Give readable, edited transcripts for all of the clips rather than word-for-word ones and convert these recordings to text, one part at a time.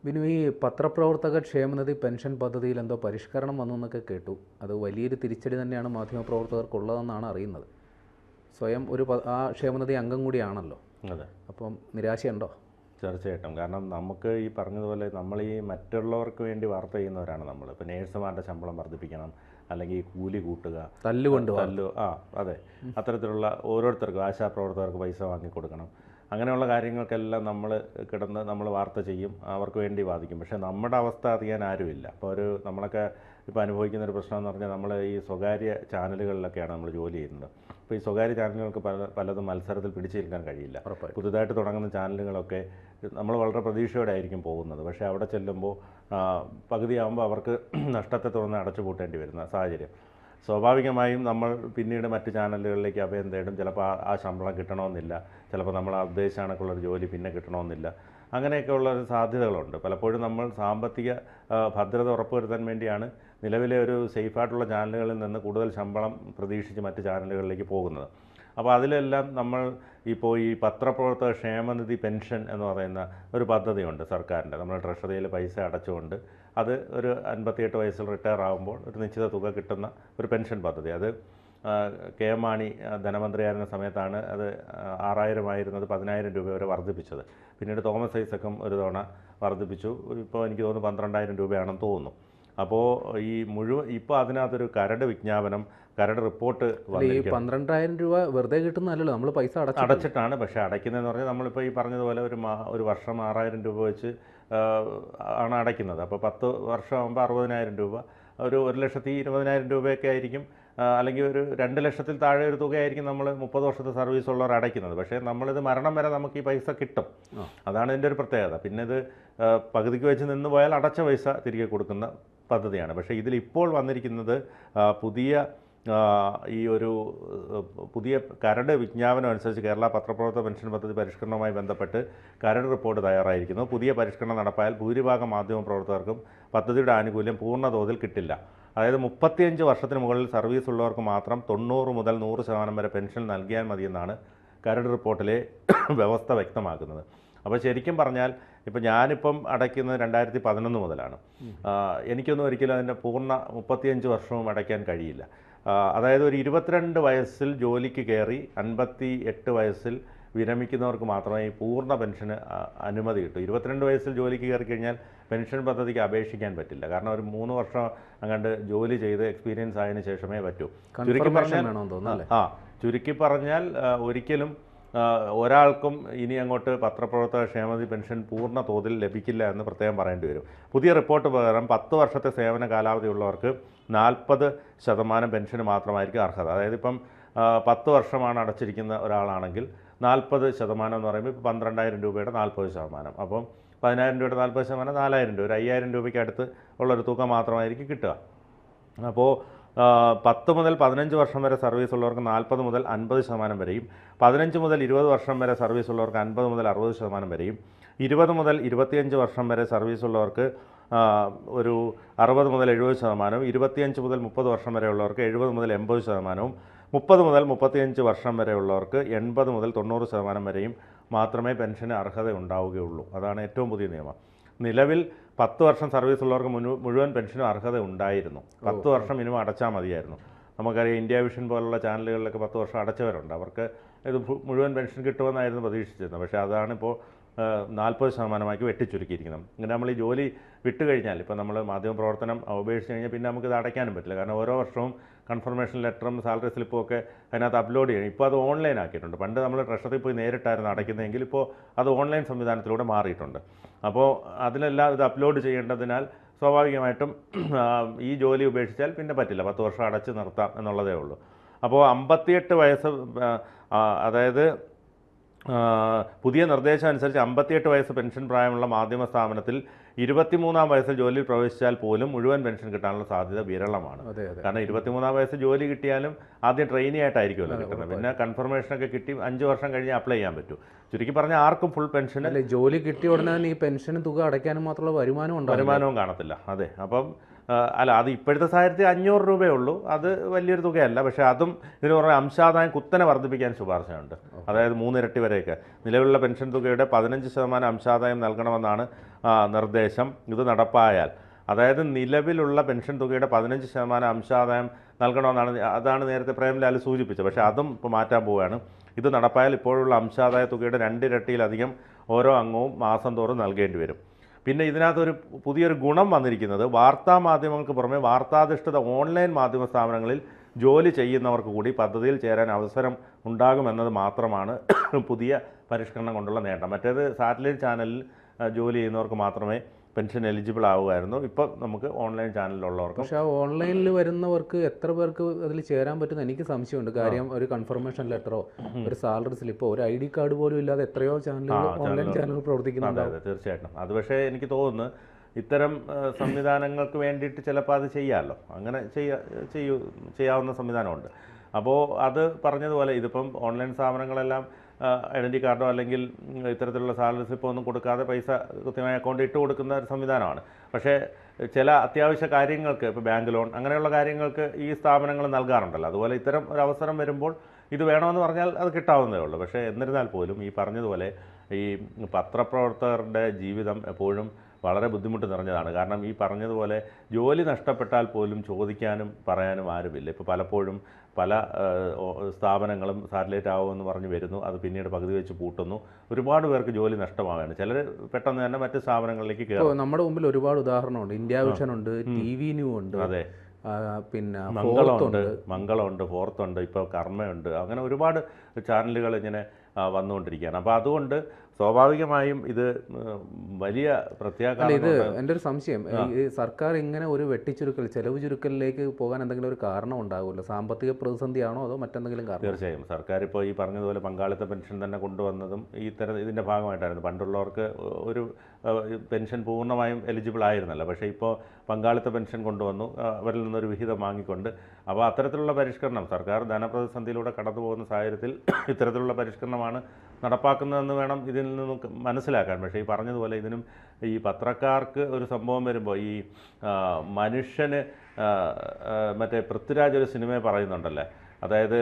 ബിനു, ഈ പത്രപ്രവർത്തക ക്ഷേമനിധി പെൻഷൻ പദ്ധതിയിൽ എന്തോ പരിഷ്കരണം വന്നു എന്നൊക്കെ കേട്ടു. അത് വലിയൊരു തിരിച്ചടി തന്നെയാണ് മാധ്യമപ്രവർത്തകർക്കുള്ളതെന്നാണ് അറിയുന്നത്. സ്വയം ആ ക്ഷേമനിധി അംഗം കൂടിയാണല്ലോ. അതെ. അപ്പം നിരാശയുണ്ടോ? തീർച്ചയായിട്ടും. കാരണം നമുക്ക് ഈ പറഞ്ഞതുപോലെ നമ്മൾ ഈ മറ്റുള്ളവർക്ക് വേണ്ടി വാർത്ത ചെയ്യുന്നവരാണ് നമ്മൾ. ഇപ്പോൾ നേഴ്സുമാരുടെ ശമ്പളം വർദ്ധിപ്പിക്കണം, അല്ലെങ്കിൽ കൂലി കൂട്ടുക, അതെ, അത്തരത്തിലുള്ള ഓരോരുത്തർക്കും ആശാപ്രവർത്തകർക്ക് പൈസ വാങ്ങിക്കൊടുക്കണം, അങ്ങനെയുള്ള കാര്യങ്ങൾക്കെല്ലാം നമ്മൾ വാർത്ത ചെയ്യും, അവർക്ക് വേണ്ടി വാദിക്കും. പക്ഷേ നമ്മുടെ അവസ്ഥ അറിയാൻ ആരുമില്ല. അപ്പോൾ നമ്മളൊക്കെ ഇപ്പോൾ അനുഭവിക്കുന്നൊരു പ്രശ്നം എന്ന് പറഞ്ഞാൽ നമ്മൾ ഈ സ്വകാര്യ ചാനലുകളിലൊക്കെയാണ് നമ്മൾ ജോലി ചെയ്യുന്നത്. അപ്പോൾ ഈ സ്വകാര്യ ചാനലുകൾക്ക് പലതും മത്സരത്തിൽ പിടിച്ചു നിൽക്കാൻ കഴിയില്ല. പുതുതായിട്ട് തുടങ്ങുന്ന ചാനലുകളൊക്കെ നമ്മൾ വളരെ പ്രതീക്ഷയോടെ ആയിരിക്കും പോകുന്നത്. പക്ഷേ അവിടെ ചെല്ലുമ്പോൾ പകുതിയാകുമ്പോൾ അവർക്ക് നഷ്ടത്തെ തുടർന്ന് അടച്ചുപൂട്ടേണ്ടി വരുന്ന സാഹചര്യം. സ്വാഭാവികമായും നമ്മൾ പിന്നീട് മറ്റ് ചാനലുകളിലേക്ക് അഭയം തേടും. ചിലപ്പോൾ ആ ശമ്പളം കിട്ടണമെന്നില്ല, ചിലപ്പോൾ നമ്മൾ ഉദ്ദേശിച്ച കണക്കുള്ളൊരു ജോലി പിന്നെ കിട്ടണമെന്നില്ല. അങ്ങനെയൊക്കെയുള്ള സാധ്യതകളുണ്ട്. പലപ്പോഴും നമ്മൾ സാമ്പത്തിക ഭദ്രത ഉറപ്പുവരുത്താൻ വേണ്ടിയാണ് നിലവിലെ ഒരു സേഫായിട്ടുള്ള ചാനലുകളിൽ നിന്ന് കൂടുതൽ ശമ്പളം പ്രതീക്ഷിച്ച് മറ്റ് ചാനലുകളിലേക്ക് പോകുന്നത്. അപ്പോൾ അതിലെല്ലാം നമ്മൾ ഇപ്പോൾ ഈ പത്രപ്രവർത്തക ക്ഷേമനിധി പെൻഷൻ എന്ന് പറയുന്ന ഒരു പദ്ധതിയുണ്ട് സർക്കാരിൻ്റെ. നമ്മൾ ട്രഷറിയിൽ പൈസ അടച്ചുകൊണ്ട് അത് ഒരു 58 വയസ്സിൽ റിട്ടയർ ആകുമ്പോൾ ഒരു നിശ്ചിത തുക കിട്ടുന്ന ഒരു പെൻഷൻ പദ്ധതി. അത് കെ എം മാണി ധനമന്ത്രിയായിരുന്ന സമയത്താണ് അത് 6000 ആയിരുന്നത് 10000 രൂപ വരെ വർദ്ധിപ്പിച്ചത്. പിന്നീട് തോമസ് ഐസക്കും ഒരു തവണ വർദ്ധിപ്പിച്ചു. ഇപ്പോൾ എനിക്ക് തോന്നുന്നു 12000 രൂപയാണെന്ന് തോന്നുന്നു. അപ്പോൾ ഇപ്പോൾ അതിനകത്തൊരു കരട് വിജ്ഞാപനം, കരട് റിപ്പോർട്ട് ഈ 12000 രൂപ വെറുതെ കിട്ടുന്നതല്ലോ, നമ്മൾ പൈസ അടച്ചിട്ടാണ്. പക്ഷേ അടയ്ക്കുന്നതെന്ന് പറഞ്ഞാൽ നമ്മളിപ്പോൾ ഈ പറഞ്ഞതുപോലെ ഒരു വർഷം 6000 രൂപ വെച്ച് ആണ് അടയ്ക്കുന്നത്. അപ്പോൾ 10 വർഷമാകുമ്പോൾ 60000 രൂപ, ഒരു 1,20,000 രൂപയൊക്കെ ആയിരിക്കും, അല്ലെങ്കിൽ ഒരു 2 ലക്ഷത്തിൽ താഴെ ഒരു തുകയായിരിക്കും നമ്മൾ 30 വർഷത്തെ സർവീസ് ഉള്ളവർ അടയ്ക്കുന്നത്. പക്ഷേ നമ്മളിത് മരണം വരെ നമുക്ക് ഈ പൈസ കിട്ടും. അതാണ് ഇതിൻ്റെ ഒരു പ്രത്യേകത. പിന്നെ ഇത് പകുതിക്ക് വെച്ച് നിന്ന് പോയാൽ അടച്ച പൈസ തിരികെ കൊടുക്കുന്ന പദ്ധതിയാണ്. പക്ഷേ ഇതിലിപ്പോൾ വന്നിരിക്കുന്നത് പുതിയ കരട് വിജ്ഞാപനം അനുസരിച്ച് കേരള പത്രപ്രവർത്തക പെൻഷൻ പദ്ധതി പരിഷ്കരണവുമായി ബന്ധപ്പെട്ട് കരട് റിപ്പോർട്ട് തയ്യാറായിരിക്കുന്നു. പുതിയ പരിഷ്കരണം നടപ്പായാൽ ഭൂരിഭാഗം മാധ്യമപ്രവർത്തകർക്കും പദ്ധതിയുടെ ആനുകൂല്യം പൂർണ്ണ തോതിൽ കിട്ടില്ല. അതായത് 35 വർഷത്തിന് മുകളിൽ സർവീസ് ഉള്ളവർക്ക് മാത്രം 90 മുതൽ 100% വരെ പെൻഷൻ നൽകിയാൽ മതിയെന്നാണ് കരട് റിപ്പോർട്ടിലെ വ്യവസ്ഥ വ്യക്തമാക്കുന്നത്. അപ്പോൾ ശരിക്കും പറഞ്ഞാൽ ഇപ്പോൾ ഞാനിപ്പം അടയ്ക്കുന്നത് 2011 മുതലാണ്. എനിക്കൊന്നും ഒരിക്കലും അതിൻ്റെ പൂർണ്ണ 35 വർഷവും അടയ്ക്കാൻ കഴിയില്ല. അതായത് ഒരു 22 വയസ്സിൽ ജോലിക്ക് കയറി 58 വയസ്സിൽ വിരമിക്കുന്നവർക്ക് മാത്രമേ ഈ പൂർണ്ണ പെൻഷന് അനുമതി കിട്ടൂ. 22 വയസ്സിൽ ജോലിക്ക് കയറി കഴിഞ്ഞാൽ പെൻഷൻ പദ്ധതിക്ക് അപേക്ഷിക്കാൻ പറ്റില്ല. കാരണം ഒരു 3 വർഷം അങ്ങാണ്ട് ജോലി ചെയ്ത് എക്സ്പീരിയൻസ് ആയതിനു ശേഷമേ പറ്റൂ. ചുരുക്കി പറഞ്ഞാൽ ഒരിക്കലും ഒരാൾക്കും ഇനി അങ്ങോട്ട് പത്രപ്രവർത്തക ക്ഷേമനിധി പെൻഷൻ പൂർണ്ണ തോതിൽ ലഭിക്കില്ല എന്ന് പ്രത്യേകം പറയേണ്ടി വരും. പുതിയ റിപ്പോർട്ട് പ്രകാരം 10 വർഷത്തെ സേവന കാലാവധിയുള്ളവർക്ക് 40% പെൻഷന് മാത്രമായിരിക്കും അർഹത. അതായത് ഇപ്പം 10 വർഷമാണ് അടച്ചിരിക്കുന്ന ഒരാളാണെങ്കിൽ 40% എന്ന് പറയുമ്പോൾ ഇപ്പോൾ 12000 രൂപയുടെ 40%. അപ്പം 10000 രൂപയുടെ 40% 4000 രൂപ, ഒരു 5000 രൂപയ്ക്ക് അടുത്ത് ഉള്ളൊരു തുക മാത്രമായിരിക്കും കിട്ടുക. അപ്പോൾ 10 മുതൽ 15 വർഷം വരെ സർവീസ് ഉള്ളവർക്ക് 40 മുതൽ 50% വരെയും, 15 മുതൽ 20 വർഷം വരെ സർവീസ് ഉള്ളവർക്ക് 50 മുതൽ 60% വരെയും, 20 മുതൽ 25 വർഷം വരെ സർവീസ് ഉള്ളവർക്ക് ഒരു 60 മുതൽ 70%, 25 മുതൽ 30 വർഷം വരെ ഉള്ളവർക്ക് 70 മുതൽ 80%, 30 മുതൽ 35 വർഷം വരെ ഉള്ളവർക്ക് 80 മുതൽ 90% വരെയും മാത്രമേ പെൻഷന് അർഹത ഉണ്ടാവുകയുള്ളൂ. അതാണ് ഏറ്റവും പുതിയ നിയമം. നിലവിൽ 10 വർഷം സർവീസ് ഉള്ളവർക്ക് മുഴുവൻ പെൻഷനും അർഹത ഉണ്ടായിരുന്നു. 10 വർഷം മിനിമം അടച്ചാൽ മതിയായിരുന്നു. നമുക്കറിയാം, ഇന്ത്യ വിഷൻ പോലുള്ള ചാനലുകളിലൊക്കെ 10 വർഷം അടച്ചവരുണ്ട്. അവർക്ക് ഇത് മുഴുവൻ പെൻഷൻ കിട്ടുമെന്നായിരുന്നു പ്രതീക്ഷിച്ചിരുന്നത്. പക്ഷേ അതാണിപ്പോൾ 40%ആക്കി വെട്ടിച്ചുരുക്കിയിരിക്കുന്നത്. ഇങ്ങനെ നമ്മൾ ഈ ജോലി വിട്ടുകഴിഞ്ഞാൽ, ഇപ്പോൾ നമ്മൾ മാധ്യമപ്രവർത്തനം ഉപേക്ഷിച്ച് കഴിഞ്ഞാൽ പിന്നെ നമുക്കിത് അടയ്ക്കാനും പറ്റില്ല. കാരണം ഓരോ വർഷവും കൺഫർമേഷൻ ലെറ്ററും സാലറി സ്ലിപ്പും ഒക്കെ അതിനകത്ത് അപ്ലോഡ് ചെയ്യണം. ഇപ്പോൾ അത് ഓൺലൈൻ ആക്കിയിട്ടുണ്ട്. പണ്ട് നമ്മൾ ട്രഷറിയിൽ പോയി നേരിട്ടായിരുന്നു അടയ്ക്കുന്നതെങ്കിൽ ഇപ്പോൾ അത് ഓൺലൈൻ സംവിധാനത്തിലൂടെ മാറിയിട്ടുണ്ട്. അപ്പോൾ അതിനെല്ലാം ഇത് അപ്ലോഡ് ചെയ്യേണ്ടതിനാൽ സ്വാഭാവികമായിട്ടും ഈ ജോലി ഉപേക്ഷിച്ചാൽ പിന്നെ പറ്റില്ല, 10 വർഷം അടച്ച് നിർത്താം എന്നുള്ളതേ ഉള്ളൂ. അപ്പോൾ 58 വയസ്സ്, അതായത് പുതിയ നിർദ്ദേശം അനുസരിച്ച് 58 വയസ്സ് പെൻഷൻ പ്രായമുള്ള മാധ്യമ സ്ഥാപനത്തിൽ 23-ാം വയസ്സിൽ ജോലിയിൽ പ്രവേശിച്ചാൽ പോലും മുഴുവൻ പെൻഷൻ കിട്ടാനുള്ള സാധ്യത വിരളമാണ്. കാരണം 23-ാം വയസ്സ് ജോലി കിട്ടിയാലും ആദ്യം ട്രെയിനി ആയിട്ടായിരിക്കുമല്ലോ കിട്ടുന്നത്. പിന്നെ കൺഫർമേഷനൊക്കെ കിട്ടി 5 വർഷം കഴിഞ്ഞ് അപ്ലൈ ചെയ്യാൻ പറ്റൂ. ചുരുക്കി പറഞ്ഞാൽ ആർക്കും ഫുൾ പെൻഷൻ, ജോലി കിട്ടിയ ഉടനെ ഈ പെൻഷൻ തുക അടയ്ക്കാനും മാത്രമുള്ള വരുമാനവും കാണത്തില്ല. അതെ. അപ്പം അല്ല, അത് ഇപ്പോഴത്തെ സാഹചര്യത്തിൽ 500 രൂപയേ ഉള്ളൂ. അത് വലിയൊരു തുകയല്ല. പക്ഷേ അതും ഇതിന് പുറമെ അംശാദായം കുത്തനെ വർദ്ധിപ്പിക്കാൻ ശുപാർശയുണ്ട്. അതായത് 3 ഇരട്ടി വരെയൊക്കെ നിലവിലുള്ള പെൻഷൻ തുകയുടെ 15% അംശാദായം നൽകണമെന്നാണ് നിർദ്ദേശം. ഇത് നടപ്പായാൽ, അതായത് നിലവിലുള്ള പെൻഷൻ തുകയുടെ 15% അംശാദായം നൽകണമെന്നാണ്. അതാണ് നേരത്തെ പ്രേംലാൽ സൂചിപ്പിച്ചത്. പക്ഷേ അതും ഇപ്പോൾ മാറ്റാൻ പോവുകയാണ്. ഇത് നടപ്പായാൽ ഇപ്പോഴുള്ള അംശാദായ തുകയുടെ 2 ഇരട്ടിയിലധികം ഓരോ അംഗവും മാസം തോറും നൽകേണ്ടി വരും. പിന്നെ ഇതിനകത്തൊരു പുതിയൊരു ഗുണം വന്നിരിക്കുന്നത്, വാർത്താ മാധ്യമങ്ങൾക്ക് പുറമെ വാർത്താധിഷ്ഠിത ഓൺലൈൻ മാധ്യമ സ്ഥാപനങ്ങളിൽ ജോലി ചെയ്യുന്നവർക്ക് കൂടി പദ്ധതിയിൽ ചേരാൻ അവസരം ഉണ്ടാകുമെന്നത് മാത്രമാണ് പുതിയ പരിഷ്കരണം കൊണ്ടുള്ള നേട്ടം. മറ്റേത് സാറ്റലൈറ്റ് ചാനലിൽ ജോലി ചെയ്യുന്നവർക്ക് മാത്രമേ പെൻഷൻ എലിജിബിൾ ആവുമായിരുന്നു. ഇപ്പം നമുക്ക് ഓൺലൈൻ ചാനലിലുള്ളവർക്ക്. പക്ഷേ ആ ഓൺലൈനിൽ വരുന്നവർക്ക് എത്ര പേർക്ക് അതിൽ ചേരാൻ പറ്റുന്ന എനിക്ക് സംശയമുണ്ട്. കാര്യം ഒരു കൺഫർമേഷൻ ലെറ്ററോ ഒരു സാലറി സ്ലിപ്പോ ഒരു ID കാർഡ് പോലും ഇല്ലാതെ എത്രയോ ചാനലുകൾ ഓൺലൈൻ ചാനലുകൾ പ്രവർത്തിക്കുന്നുണ്ട്. അതെ, തീർച്ചയായിട്ടും. അത് പക്ഷേ എനിക്ക് തോന്നുന്നു ഇത്തരം സംവിധാനങ്ങൾക്ക് വേണ്ടിയിട്ട് ചിലപ്പോൾ അത് ചെയ്യാമല്ലോ. അങ്ങനെ ചെയ്യാവുന്ന സംവിധാനമുണ്ട്. അപ്പോൾ അത് പറഞ്ഞതുപോലെ ഇതിപ്പം ഓൺലൈൻ സ്ഥാപനങ്ങളെല്ലാം ഐഡൻറ്റി കാർഡോ അല്ലെങ്കിൽ ഇത്തരത്തിലുള്ള സാലറി സ്ലിപ്പോ ഒന്നും കൊടുക്കാതെ പൈസ കൃത്യമായ അക്കൗണ്ടിൽ ഇട്ട് കൊടുക്കുന്ന ഒരു സംവിധാനമാണ്. പക്ഷേ ചില അത്യാവശ്യ കാര്യങ്ങൾക്ക്, ഇപ്പോൾ ബാങ്ക് ലോൺ അങ്ങനെയുള്ള കാര്യങ്ങൾക്ക് ഈ സ്ഥാപനങ്ങൾ നൽകാറുണ്ടല്ലോ. അതുപോലെ ഇത്തരം ഒരു അവസരം വരുമ്പോൾ ഇത് വേണമെന്ന് പറഞ്ഞാൽ അത് കിട്ടാവുന്നതേ ഉള്ളൂ. പക്ഷേ എന്നിരുന്നാൽ പോലും ഈ പറഞ്ഞതുപോലെ ഈ പത്രപ്രവർത്തകരുടെ ജീവിതം എപ്പോഴും വളരെ ബുദ്ധിമുട്ട് നിറഞ്ഞതാണ്. കാരണം ഈ പറഞ്ഞതുപോലെ ജോലി നഷ്ടപ്പെട്ടാൽ പോലും ചോദിക്കാനും പറയാനും ആരുമില്ല. ഇപ്പോൾ പലപ്പോഴും പല സ്ഥാപനങ്ങളും സാറ്റലൈറ്റ് ആവുമെന്ന് പറഞ്ഞ് വരുന്നു, അത് പിന്നീട് പകുതി വെച്ച് പൂട്ടുന്നു. ഒരുപാട് പേർക്ക് ജോലി നഷ്ടമാവുകയാണ്. ചിലർ പെട്ടെന്ന് തന്നെ മറ്റ് സ്ഥാപനങ്ങളിലേക്ക് കയറും. നമ്മുടെ മുമ്പിൽ ഒരുപാട് ഉദാഹരണമുണ്ട്. ഇന്ത്യ വിഷൻ ഉണ്ട്, TV ന്യൂ ഉണ്ട്, അതെ, പിന്നെ മംഗളമുണ്ട്, ഫോർത്തുണ്ട്, ഇപ്പോൾ കർമ്മയുണ്ട്. അങ്ങനെ ഒരുപാട് ചാനലുകൾ ഇങ്ങനെ വന്നുകൊണ്ടിരിക്കുകയാണ്. അപ്പോൾ അതുകൊണ്ട് സ്വാഭാവികമായും ഇത് വലിയ പ്രത്യാഘാതം. ഇത് എൻ്റെ ഒരു സംശയം, ഈ സർക്കാർ ഇങ്ങനെ ഒരു വെട്ടിച്ചുരുക്കൽ, ചെലവ് ചുരുക്കലിലേക്ക് പോകാൻ എന്തെങ്കിലും ഒരു കാരണം ഉണ്ടാകുമല്ലോ? സാമ്പത്തിക പ്രതിസന്ധിയാണോ അതോ മറ്റെന്തെങ്കിലും കാരണം? തീർച്ചയായും സർക്കാർ ഇപ്പോൾ ഈ പറഞ്ഞതുപോലെ പങ്കാളിത്ത പെൻഷൻ തന്നെ കൊണ്ടുവന്നതും ഇതിൻ്റെ ഭാഗമായിട്ടായിരുന്നു. പണ്ടുള്ളവർക്ക് ഒരു പെൻഷൻ പൂർണ്ണമായും എലിജിബിൾ ആയിരുന്നല്ലോ. പക്ഷേ ഇപ്പോൾ പങ്കാളിത്ത പെൻഷൻ കൊണ്ടുവന്നു, അവരിൽ നിന്നൊരു വിഹിതം വാങ്ങിക്കൊണ്ട്. അപ്പോൾ അത്തരത്തിലുള്ള പരിഷ്കരണം സർക്കാർ ധനപ്രതിസന്ധിയിലൂടെ കടന്നു പോകുന്ന സാഹചര്യത്തിൽ ഇത്തരത്തിലുള്ള പരിഷ്കരണമാണ് നടപ്പാക്കുന്നതെന്ന് വേണം ഇതിൽ നിന്ന് മനസ്സിലാക്കാൻ. പക്ഷേ ഈ പറഞ്ഞതുപോലെ ഇതിനും ഈ പത്രക്കാർക്ക് ഒരു സംഭവം വരുമ്പോൾ ഈ മനുഷ്യന് മറ്റേ പൃഥ്വിരാജ് ഒരു സിനിമയെ പറയുന്നുണ്ടല്ലേ, അതായത്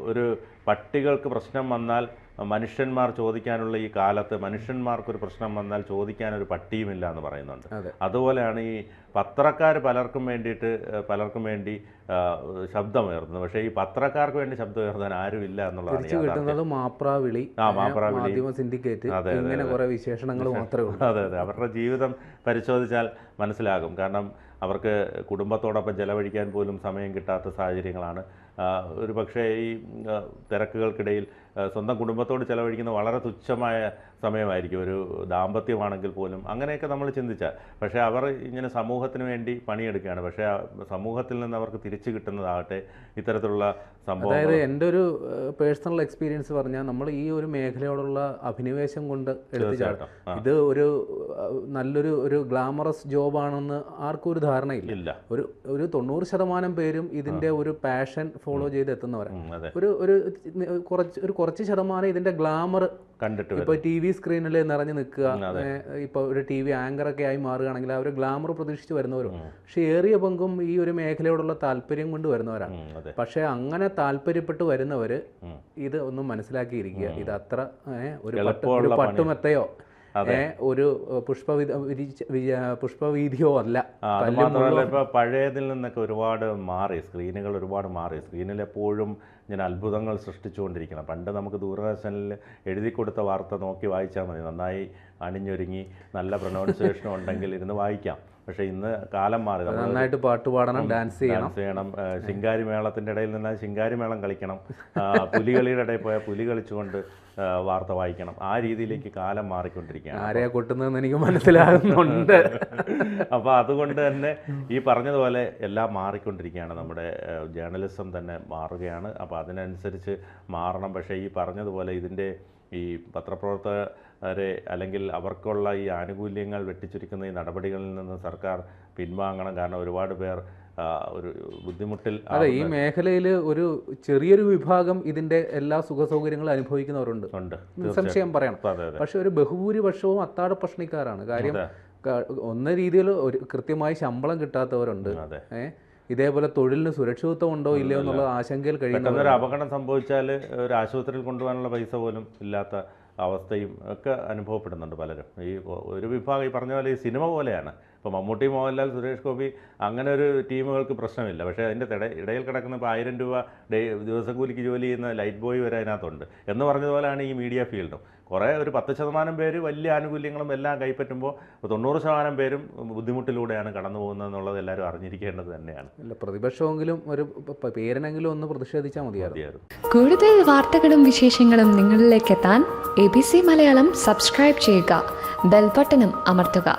ഒരു പട്ടികൾക്ക് പ്രശ്നം വന്നാൽ മനുഷ്യന്മാർ ചോദിക്കാനുള്ള ഈ കാലത്ത് മനുഷ്യന്മാർക്കൊരു പ്രശ്നം വന്നാൽ ചോദിക്കാനൊരു പട്ടിയുമില്ല എന്ന് പറയുന്നുണ്ട്. അതുപോലെയാണ് ഈ പത്രക്കാർ പലർക്കും വേണ്ടി ശബ്ദമുയർത്തുന്നത്. പക്ഷേ ഈ പത്രക്കാർക്ക് വേണ്ടി ശബ്ദം ഉയർത്താൻ ആരുമില്ല എന്നുള്ളതാണ്. മാപ്രാവിളി, സിൻഡിക്കേറ്റ്, ഇങ്ങനെ കുറേ വിശേഷണങ്ങൾ മാത്രമേ ഉള്ളൂ. അതെ, അവരുടെ ജീവിതം പരിശോധിച്ചാൽ മനസ്സിലാകും. കാരണം അവർക്ക് കുടുംബത്തോടൊപ്പം ചെലവഴിക്കാൻ പോലും സമയം കിട്ടാത്ത സാഹചര്യങ്ങളാണ്. ഒരു പക്ഷേ ഈ തിരക്കുകൾക്കിടയിൽ സ്വന്തം കുടുംബത്തോട് ചെലവഴിക്കുന്ന വളരെ തുച്ഛമായ സമയമായിരിക്കും, ഒരു ദാമ്പത്യമാണെങ്കിൽ പോലും. അങ്ങനെയൊക്കെ നമ്മൾ ചിന്തിച്ചാൽ. പക്ഷേ അവർ ഇങ്ങനെ സമൂഹത്തിന് വേണ്ടി പണിയെടുക്കുകയാണ്. പക്ഷേ സമൂഹത്തിൽ നിന്ന് അവർക്ക് തിരിച്ചു കിട്ടുന്നതാകട്ടെ ഇത്തരത്തിലുള്ള സംഭവം. അതായത് എൻ്റെ ഒരു പേഴ്സണൽ എക്സ്പീരിയൻസ് പറഞ്ഞാൽ, നമ്മൾ ഈ ഒരു മേഖലയോടുള്ള അഭിനിവേശം കൊണ്ട് എടുത്തു ചാട്ടം, ഇത് നല്ലൊരു ഗ്ലാമറസ് ജോബാണെന്ന് ആർക്കും ഒരു ധാരണയില്ല. ഒരു 90% പേരും ഇതിൻ്റെ ഒരു പാഷൻ ഫോളോ ചെയ്ത് എത്തുന്നവരാണ്. കുറച്ച് ശതമാനം ഇതിന്റെ ഗ്ലാമർ കണ്ടിട്ട് ഇപ്പോൾ TV സ്ക്രീനിൽ നിറഞ്ഞു നിൽക്കുക, ഇപ്പോൾ ഒരു TV ആങ്കറൊക്കെ ആയി മാറുകയാണെങ്കിൽ അവർ ഗ്ലാമർ പ്രതീക്ഷിച്ച് വരുന്നവരും. പക്ഷേ ഏറിയ പങ്കും ഈ ഒരു മേഖലയോടുള്ള താല്പര്യം കൊണ്ട് വരുന്നവരാണ്. പക്ഷേ അങ്ങനെ താല്പര്യപ്പെട്ട് വരുന്നവർ ഇത് ഒന്നും മനസ്സിലാക്കിയിരിക്കുക, ഇത് അത്ര ഒരു പട്ടുമെത്തയോ ഒരു പുഷ്പവീതിയോ അല്ല. അതുമാത്രമല്ല, ഇപ്പോൾ പഴയതിൽ നിന്നൊക്കെ ഒരുപാട് മാറി, സ്ക്രീനുകൾ ഒരുപാട് മാറി. സ്ക്രീനിൽ എപ്പോഴും ഇങ്ങനെ അത്ഭുതങ്ങൾ സൃഷ്ടിച്ചുകൊണ്ടിരിക്കണം. പണ്ട് നമുക്ക് ദൂരദർശനിൽ എഴുതി കൊടുത്ത വാർത്ത നോക്കി വായിച്ചാൽ മതി, നന്നായി അണിഞ്ഞൊരുങ്ങി നല്ല പ്രൊനൗൺസിയേഷനും ഉണ്ടെങ്കിൽ ഇരുന്ന് വായിക്കാം. പക്ഷേ ഇന്ന് കാലം മാറി, നന്നായിട്ട് പാട്ട് പാടണം, ഡാൻസ് ചെയ്യണം. ശിങ്കാരി മേളത്തിൻ്റെ ഇടയിൽ നിന്നാൽ ശിങ്കാരി മേളം കളിക്കണം, പുലികളിയുടെ ഇടയിൽ പോയാൽ പുലി കളിച്ചുകൊണ്ട് വാർത്ത വായിക്കണം. ആ രീതിയിലേക്ക് കാലം മാറിക്കൊണ്ടിരിക്കുകയാണ്. ആരെയാ കൊട്ടുന്നതെന്ന് എനിക്ക് മനസ്സിലാകുന്നുണ്ട്. അപ്പോൾ അതുകൊണ്ട് തന്നെ ഈ പറഞ്ഞതുപോലെ എല്ലാം മാറിക്കൊണ്ടിരിക്കുകയാണ്. നമ്മുടെ ജേർണലിസം തന്നെ മാറുകയാണ്. അപ്പോൾ അതിനനുസരിച്ച് മാറണം. പക്ഷേ ഈ പറഞ്ഞതുപോലെ ഇതിൻ്റെ ഈ പത്രപ്രവർത്തകരെ അല്ലെങ്കിൽ അവർക്കുള്ള ഈ ആനുകൂല്യങ്ങൾ വെട്ടിച്ചുരുക്കുന്ന ഈ നടപടികളിൽ നിന്ന് സർക്കാർ പിൻവാങ്ങണം. കാരണം ഒരുപാട് പേർ ഒരു ബുദ്ധിമുട്ടിൽ. അതെ, ഈ മേഖലയിൽ ഒരു ചെറിയൊരു വിഭാഗം ഇതിന്റെ എല്ലാ സുഖസൗകര്യങ്ങളും അനുഭവിക്കുന്നവരുണ്ട്, സംശയം പറയണം. പക്ഷെ ഒരു ബഹുഭൂരിപക്ഷവും അത്താഴ പ്രശ്നക്കാരാണ്. കാര്യം ഒന്ന രീതിയിൽ ഒരു കൃത്യമായി ശമ്പളം കിട്ടാത്തവരുണ്ട്. അതെ. ഇതേപോലെ തൊഴിലിന് സുരക്ഷിതത്വം ഉണ്ടോ ഇല്ലയോ എന്നുള്ള ആശങ്കയിൽ കഴിയുന്ന ഒരു അപകടം സംഭവിച്ചാൽ ഒരു ആശുപത്രിയിൽ കൊണ്ടുപോകാനുള്ള പൈസ പോലും ഇല്ലാത്ത അവസ്ഥയും ഒക്കെ അനുഭവപ്പെടുന്നുണ്ട് പലരും. ഈ ഒരു വിഭാഗം ഈ പറഞ്ഞ പോലെ ഈ സിനിമ പോലെയാണ്. ഇപ്പോൾ മമ്മൂട്ടി, മോഹൻലാൽ, സുരേഷ് ഗോപി അങ്ങനെ ഒരു ടീമുകൾക്ക് പ്രശ്നമില്ല. പക്ഷേ അതിൻ്റെ ഇടയിൽ കിടക്കുന്ന ഇപ്പോൾ 1000 രൂപ ദിവസക്കൂലിക്ക് ജോലി ചെയ്യുന്ന ലൈറ്റ് ബോയ് വരെ അതിനകത്തുണ്ട് എന്ന് പറഞ്ഞതുപോലെയാണ് ഈ മീഡിയ ഫീൽഡും. കുറേ ഒരു 10% പേര് വലിയ ആനുകൂല്യങ്ങളും എല്ലാം കൈപ്പറ്റുമ്പോൾ 90% പേരും ബുദ്ധിമുട്ടിലൂടെയാണ് കടന്നു പോകുന്നത് എന്നുള്ളത് എല്ലാവരും അറിഞ്ഞിരിക്കേണ്ടത് തന്നെയാണ്. അല്ല, പ്രതിപക്ഷമെങ്കിലും ഒരു പേരിനെങ്കിലും ഒന്ന് പ്രതിഷേധിച്ചാൽ മതിയായിരുന്നു. കൂടുതൽ വാർത്തകളും വിശേഷങ്ങളും നിങ്ങളിലേക്ക് എത്താൻ ABC മലയാളം സബ്സ്ക്രൈബ് ചെയ്യുക, ബെൽ ബട്ടണും അമർത്തുക.